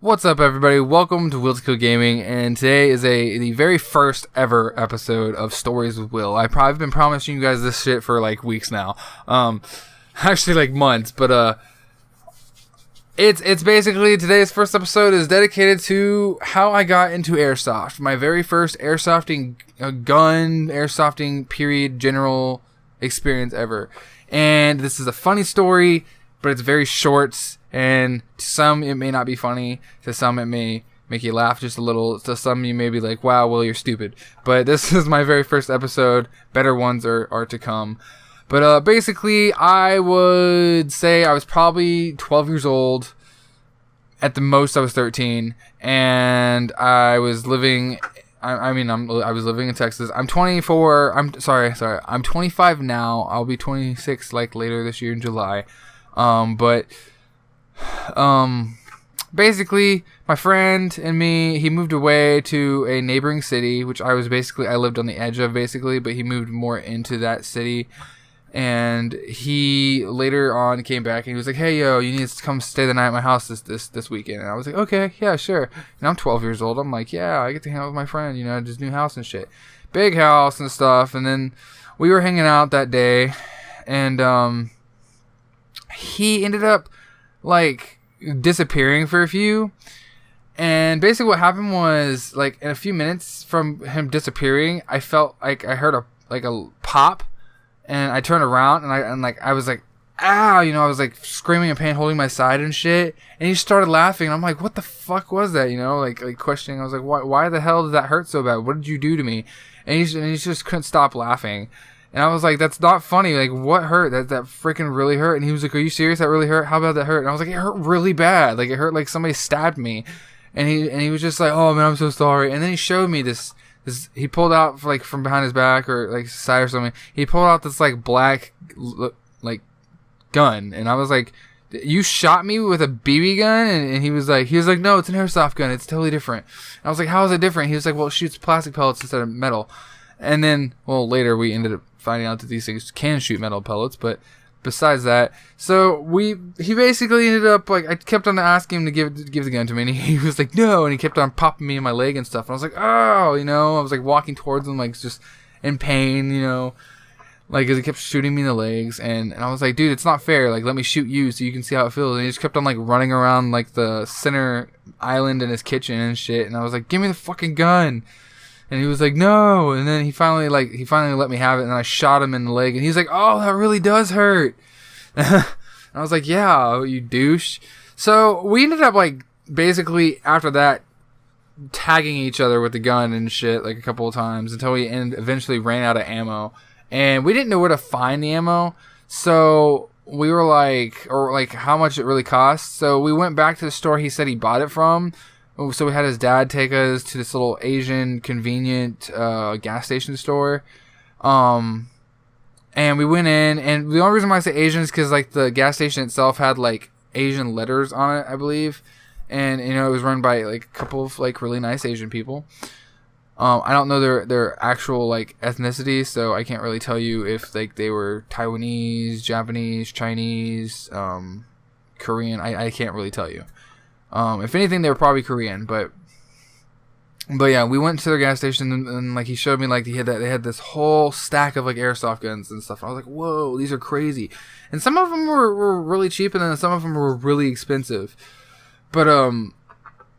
What's up, everybody? Welcome to Will to Kill Gaming, and today is the very first ever episode of Stories with Will. I've been promising you guys this shit for like weeks now, actually like months. But it's basically today's first episode is dedicated to how I got into airsoft, my very first airsoftting airsofting period general experience ever. And this is a funny story, but it's very short. And to some, it may not be funny. To some, it may make you laugh just a little. To some, you may be like, wow, Will, you're stupid. But this is my very first episode. Better ones are to come. But basically, I would say I was probably 12 years old. At the most, I was 13. And I was living... I was living in Texas. I'm 24. I'm 25 now. I'll be 26 like later this year in July. Basically, my friend and me, he moved away to a neighboring city, which I lived on the edge of basically, but he moved more into that city. And he later on came back and he was like, hey, yo, you need to come stay the night at my house this weekend. And I was like, okay, yeah, sure. And I'm 12 years old. I'm like, yeah, I get to hang out with my friend, just new house and shit. Big house and stuff. And then we were hanging out that day and, he ended up like disappearing for a few, and basically what happened was like in a few minutes from him disappearing, I felt like I heard a pop, and I turned around and I was like, ow, I was like screaming in pain, holding my side and shit, and he started laughing, and I'm like, what the fuck was that? Like questioning. I was like, why the hell did that hurt so bad? What did you do to me? And he just couldn't stop laughing. And I was like, that's not funny. Like, what hurt? That freaking really hurt. And he was like, are you serious? That really hurt? How about that hurt? And I was like, it hurt really bad. Like, it hurt like somebody stabbed me. And he was just like, oh, man, I'm so sorry. And then he showed me this he pulled out, like, from behind his back or, like, side or something. He pulled out this, like, black, like, gun. And I was like, you shot me with a BB gun? And he was like, no, it's an airsoft gun. It's totally different. And I was like, how is it different? He was like, well, it shoots plastic pellets instead of metal. And then, well, later we ended up finding out that these things can shoot metal pellets, but besides that, so he basically ended up like, I kept on asking him to give the gun to me, and he was like, no, and he kept on popping me in my leg and stuff, and I was like, oh, I was like walking towards him, like just in pain, like as he kept shooting me in the legs, and I was like, dude, it's not fair, like let me shoot you so you can see how it feels. And he just kept on like running around like the center island in his kitchen and shit, and I was like, give me the fucking gun. And he was like, no. And then he finally let me have it. And I shot him in the leg. And he's like, oh, that really does hurt. And I was like, yeah, you douche. So we ended up like basically after that tagging each other with the gun and shit like a couple of times until we eventually ran out of ammo. And we didn't know where to find the ammo. So we were like, or like how much it really cost. So we went back to the store he said he bought it from. So we had his dad take us to this little Asian convenient gas station store. And we went in, and the only reason why I say Asian is because like the gas station itself had like Asian letters on it, I believe. And it was run by like a couple of like really nice Asian people. I don't know their actual like ethnicity, so I can't really tell you if like they were Taiwanese, Japanese, Chinese, Korean. I can't really tell you. If anything, they were probably Korean, but yeah, we went to their gas station and like he showed me like they had this whole stack of like airsoft guns and stuff. I was like, whoa, these are crazy. And some of them were really cheap, and then some of them were really expensive. But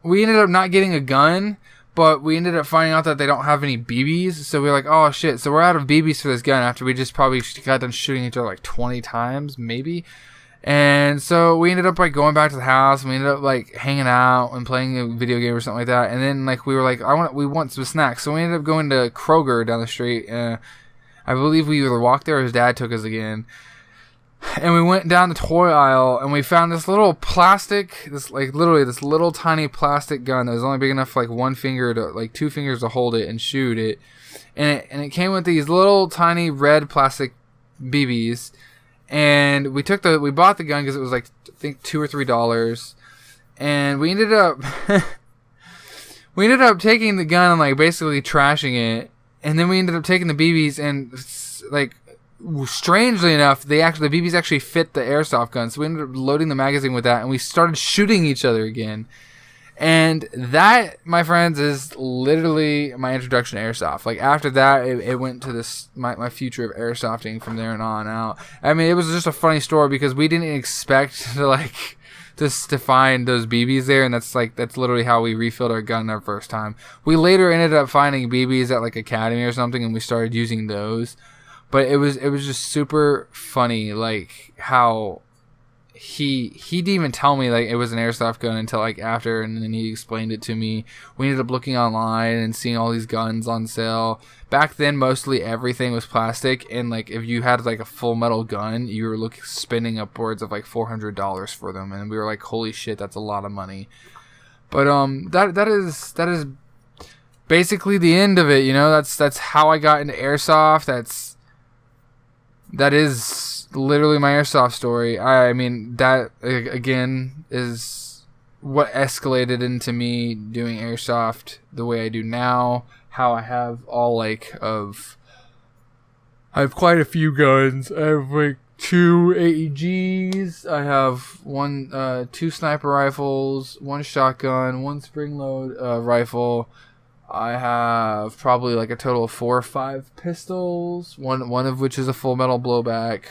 we ended up not getting a gun, but we ended up finding out that they don't have any BBs. So we were like, oh shit, so we're out of BBs for this gun after we just probably got done shooting each other like 20 times, maybe. And so we ended up like going back to the house, and we ended up like hanging out and playing a video game or something like that. And then like we were like, we want some snacks. So we ended up going to Kroger down the street. I believe we either walked there or his dad took us again. And we went down the toy aisle, and we found this little plastic, this little tiny plastic gun that was only big enough for like one finger to like 2 fingers to hold it and shoot it. And it came with these little tiny red plastic BBs. And we bought the gun because it was like I think $2 or $3, and we ended up taking the gun and like basically trashing it, and then we ended up taking the BBs and like strangely enough the BBs actually fit the airsoft gun, so we ended up loading the magazine with that, and we started shooting each other again. And that, my friends, is literally my introduction to airsoft. Like, after that, it went to this my future of airsofting from there and on out. I mean, it was just a funny story because we didn't expect to, like, just to find those BBs there, and that's literally how we refilled our gun our first time. We later ended up finding BBs at, like, Academy or something, and we started using those. But it was just super funny, like, how he didn't even tell me like it was an airsoft gun until like after, and then he explained it to me. We ended up looking online and seeing all these guns on sale. Back then, mostly everything was plastic, and like if you had like a full metal gun, you were spending upwards of like $400 for them, and we were like, holy shit, that's a lot of money. But that is basically the end of it. You know, that's how I got into airsoft. That is literally my airsoft story. I mean, that again is what escalated into me doing airsoft the way I do now. How I have I have quite a few guns. I have like 2 AEGs. I have 2 sniper rifles, 1 shotgun, 1 spring load rifle. I have probably like a total of 4 or 5 pistols. One of which is a full metal blowback.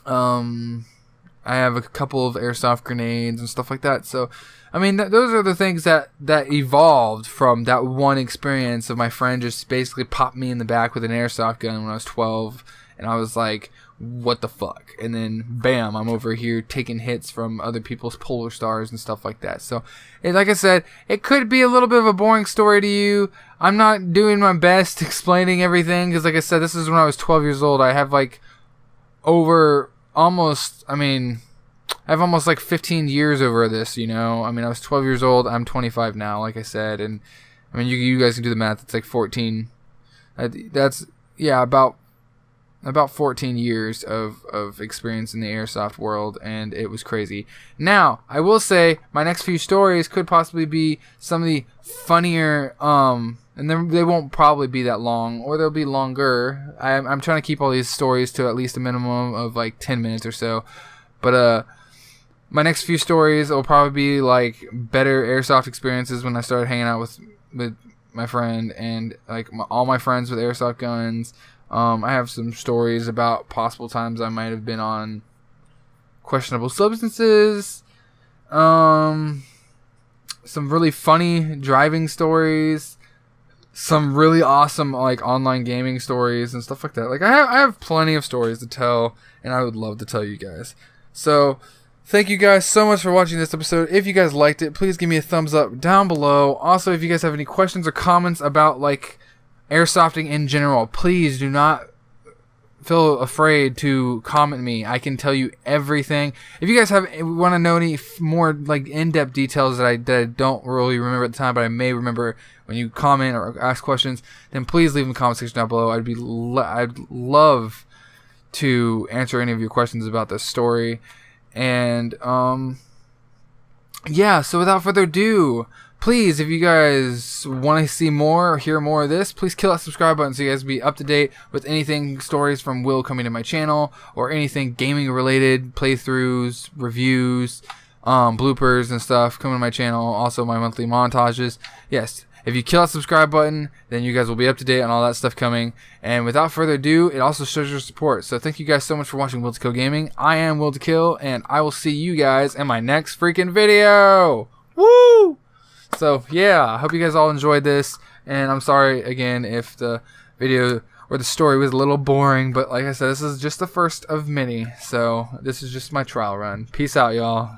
I have a couple of airsoft grenades and stuff like that. So, I mean, those are the things that evolved from that one experience of my friend just basically popped me in the back with an airsoft gun when I was 12, and I was like, what the fuck? And then, bam, I'm over here taking hits from other people's Polar Stars and stuff like that. So, like I said, it could be a little bit of a boring story to you. I'm not doing my best explaining everything, because like I said, this is when I was 12 years old. I have like I have almost like 15 years over this, you know. I mean, I was 12 years old. I'm 25 now, like I said. And I mean, you guys can do the math. It's like 14. That's, yeah, about 14 years of experience in the airsoft world, and it was crazy. Now, I will say my next few stories could possibly be some of the funnier, and then they won't probably be that long, or they'll be longer. I'm trying to keep all these stories to at least a minimum of like 10 minutes or so. But my next few stories will probably be like better airsoft experiences when I started hanging out with my friend and like all my friends with airsoft guns. I have some stories about possible times I might have been on questionable substances. Some really funny driving stories. Some really awesome like online gaming stories and stuff like that. Like I have plenty of stories to tell, and I would love to tell you guys. So thank you guys so much for watching this episode. If you guys liked it, please give me a thumbs up down below. Also, if you guys have any questions or comments about like airsofting in general, please do not feel afraid to comment me. I can tell you everything. If you guys want to know any more like in-depth details that I don't really remember at the time, but I may remember when you comment or ask questions, then please leave in the comment section down below. I'd love to answer any of your questions about this story. And yeah, so without further ado, please, if you guys want to see more or hear more of this, please kill that subscribe button so you guys be up to date with anything, stories from Will coming to my channel, or anything gaming related, playthroughs, reviews, bloopers and stuff coming to my channel. Also my monthly montages. Yes, if you kill that subscribe button, then you guys will be up to date on all that stuff coming. And without further ado, it also shows your support. So thank you guys so much for watching Will to Kill Gaming. I am Will to Kill, and I will see you guys in my next freaking video. Woo! So yeah, I hope you guys all enjoyed this, and I'm sorry again if the video or the story was a little boring, but like I said, this is just the first of many, so this is just my trial run. Peace out, y'all.